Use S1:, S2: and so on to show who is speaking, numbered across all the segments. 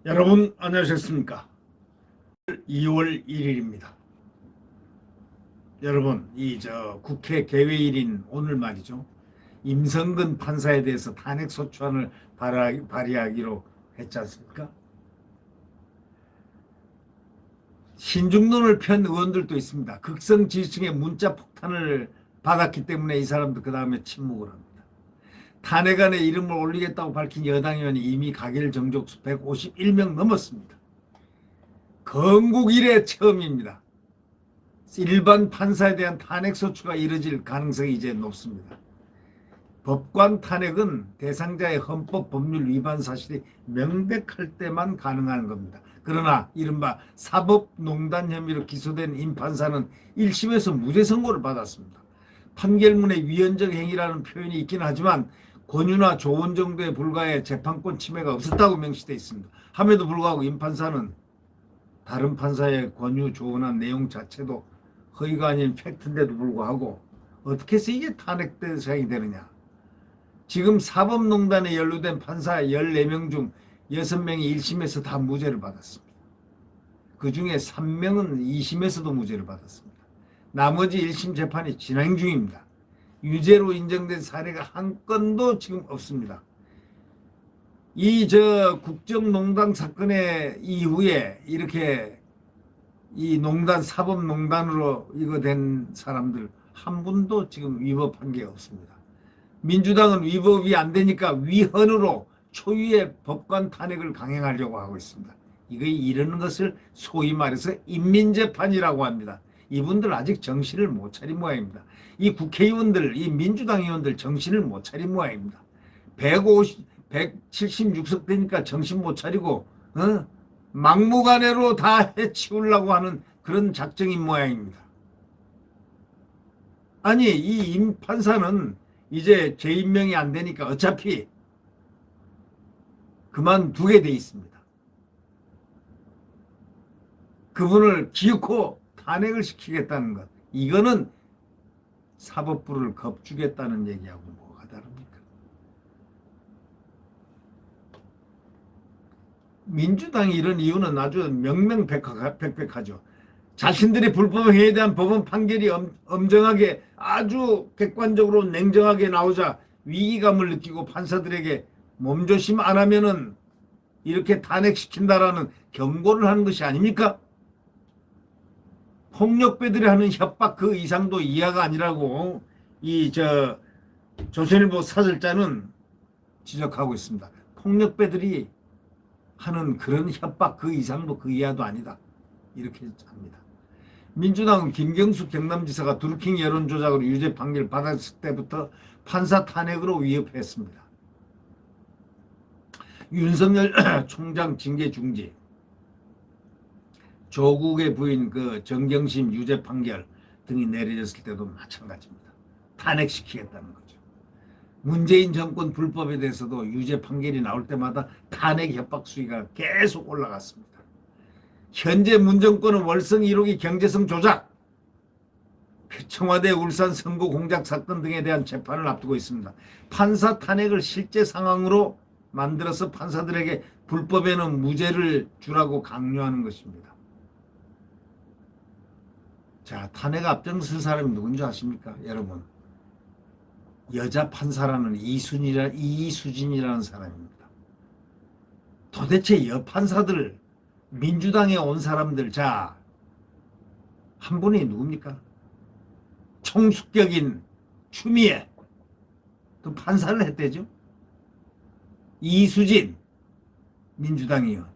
S1: 여러분 안녕하셨습니까? 2월 1일입니다. 여러분 국회 개회일인 오늘 말이죠. 임성근 판사에 대해서 탄핵소추안을 발의하기로 했지 않습니까? 신중론을 편 의원들도 있습니다. 극성 지지층의 문자 폭탄을 받았기 때문에 이 사람도 그 다음에 침묵을 합니다. 탄핵안에 이름을 올리겠다고 밝힌 여당 의원이 이미 가결 정족수 151명 넘었습니다. 건국 이래 처음입니다. 일반 판사에 대한 탄핵소추가 이뤄질 가능성이 이제 높습니다. 법관 탄핵은 대상자의 헌법 법률 위반 사실이 명백할 때만 가능한 겁니다. 그러나 이른바 사법농단 혐의로 기소된 임 판사는 1심에서 무죄 선고를 받았습니다. 판결문에 위헌적 행위라는 표현이 있긴 하지만 권유나 조언 정도에 불과해 재판권 침해가 없었다고 명시되어 있습니다. 함에도 불구하고 임 판사는 다른 판사의 권유 조언한 내용 자체도 허위가 아닌 팩트인데도 불구하고 어떻게 해서 이게 탄핵 대상이 되느냐. 지금 사법농단에 연루된 판사 14명 중 6명이 1심에서 다 무죄를 받았습니다. 그 중에 3명은 2심에서도 무죄를 받았습니다. 나머지 1심 재판이 진행 중입니다. 유죄로 인정된 사례가 한 건도 지금 없습니다. 국정농단 사건의 이후에 이렇게 이 농단 사법농단으로 이거 된 사람들 한 분도 지금 위법한 게 없습니다. 민주당은 위법이 안 되니까 위헌으로 초유의 법관 탄핵을 강행하려고 하고 있습니다. 이러는 것을 소위 말해서 인민재판이라고 합니다. 이분들 아직 정신을 못 차린 모양입니다. 이 국회의원들, 이 민주당 의원들 정신을 못 차린 모양입니다. 176석 되니까 정신 못 차리고 막무가내로 다 해치우려고 하는 그런 작정인 모양입니다. 아니 이 임 판사는 이제 재임명이 안 되니까 어차피 그만두게 돼 있습니다. 그분을 기어코 탄핵을 시키겠다는 것, 이거는 사법부를 겁주겠다는 얘기하고 뭐가 다릅니까? 민주당이 이런 이유는 아주 명명백백하죠. 자신들이 불법행위에 대한 법원 판결이 엄정하게 아주 객관적으로 냉정하게 나오자 위기감을 느끼고 판사들에게 몸조심 안 하면은 이렇게 탄핵시킨다라는 경고를 하는 것이 아닙니까? 폭력배들이 하는 협박 그 이상도 이하가 아니라고 조선일보 사설자는 지적하고 있습니다. 폭력배들이 하는 그런 협박 그 이상도 그 이하도 아니다. 이렇게 합니다. 민주당은 김경수 경남지사가 드루킹 여론조작으로 유죄 판결 받았을 때부터 판사 탄핵으로 위협했습니다. 윤석열 총장 징계 중지, 조국의 부인 정경심 유죄 판결 등이 내려졌을 때도 마찬가지입니다. 탄핵시키겠다는 거죠. 문재인 정권 불법에 대해서도 유죄 판결이 나올 때마다 탄핵 협박 수위가 계속 올라갔습니다. 현재 문정권은 월성 1호기 경제성 조작, 청와대 울산 선거 공작 사건 등에 대한 재판을 앞두고 있습니다. 판사 탄핵을 실제 상황으로 만들어서 판사들에게 불법에는 무죄를 주라고 강요하는 것입니다. 자, 탄핵 앞장설 사람이 누군지 아십니까? 여러분, 여자 판사라는 이수진이라는 사람입니다. 도대체 여판사들, 민주당에 온 사람들, 자, 한 분이 누굽니까? 총수격인 추미애, 또 판사를 했대죠. 이수진, 민주당 의원.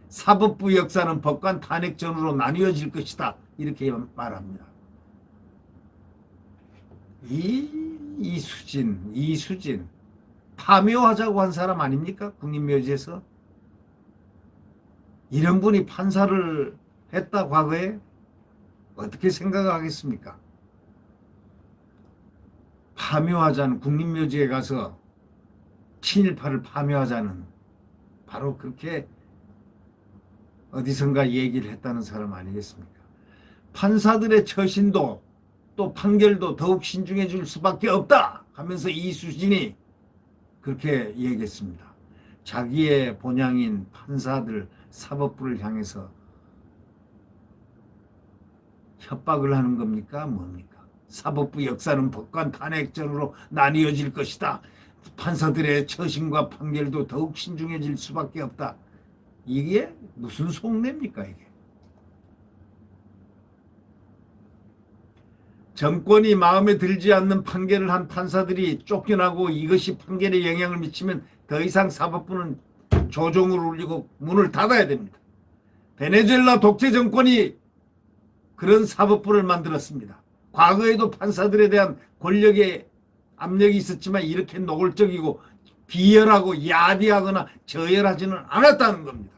S1: 사법부 역사는 법관 탄핵 전으로 나뉘어질 것이다. 이렇게 말합니다. 이수진 파묘하자고 한 사람 아닙니까? 국립묘지에서. 이런 분이 판사를 했다 과거에 어떻게 생각하겠습니까? 파묘하자는, 국립묘지에 가서 친일파를 파묘하자는, 바로 그렇게 어디선가 얘기를 했다는 사람 아니겠습니까? 판사들의 처신도 또 판결도 더욱 신중해 줄 수밖에 없다 하면서 이수진이 그렇게 얘기했습니다. 자기의 본향인 판사들, 사법부를 향해서 협박을 하는 겁니까? 뭡니까? 사법부 역사는 법관 탄핵전으로 나뉘어질 것이다. 판사들의 처신과 판결도 더욱 신중해질 수밖에 없다. 이게 무슨 속내입니까, 이게? 정권이 마음에 들지 않는 판결을 한 판사들이 쫓겨나고 이것이 판결에 영향을 미치면 더 이상 사법부는 조종을 울리고 문을 닫아야 됩니다. 베네수엘라 독재 정권이 그런 사법부를 만들었습니다. 과거에도 판사들에 대한 권력의 압력이 있었지만 이렇게 노골적이고 비열하고 야비하거나 저열하지는 않았다는 겁니다.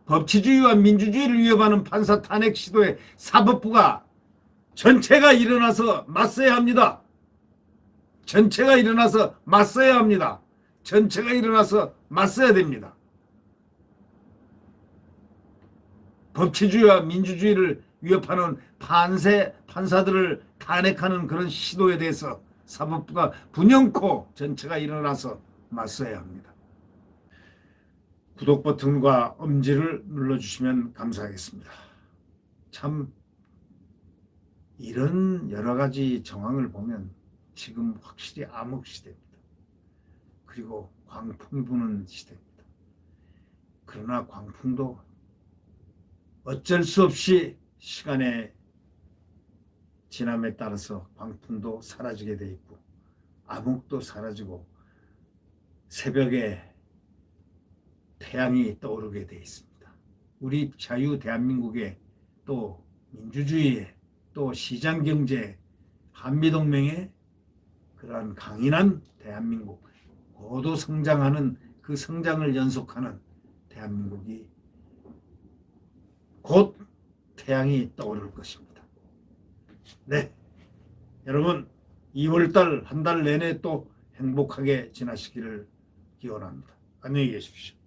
S1: 법치주의와 민주주의를 위협하는 판사 탄핵 시도에 사법부가 전체가 일어나서 맞서야 합니다. 전체가 일어나서 맞서야 합니다. 전체가 일어나서 맞서야 됩니다. 법치주의와 민주주의를 위협하는 판사들을 탄핵하는 그런 시도에 대해서 사법부가 분연코 전체가 일어나서 맞서야 합니다. 구독 버튼과 엄지를 눌러주시면 감사하겠습니다. 참 이런 여러 가지 정황을 보면 지금 확실히 암흑 시대입니다. 그리고 광풍이 부는 시대입니다. 그러나 광풍도 어쩔 수 없이 시간의 지남에 따라서 광풍도 사라지게 돼 있고 암흑도 사라지고 새벽에 태양이 떠오르게 돼 있습니다. 우리 자유 대한민국의 또 민주주의의 또 시장경제 한미동맹의 그러한 강인한 대한민국 고도 성장하는 그 성장을 연속하는 대한민국이 곧 태양이 떠오를 것입니다. 네, 여러분 2월달 한 달 내내 또 행복하게 지나시기를 기원합니다. 안녕히 계십시오.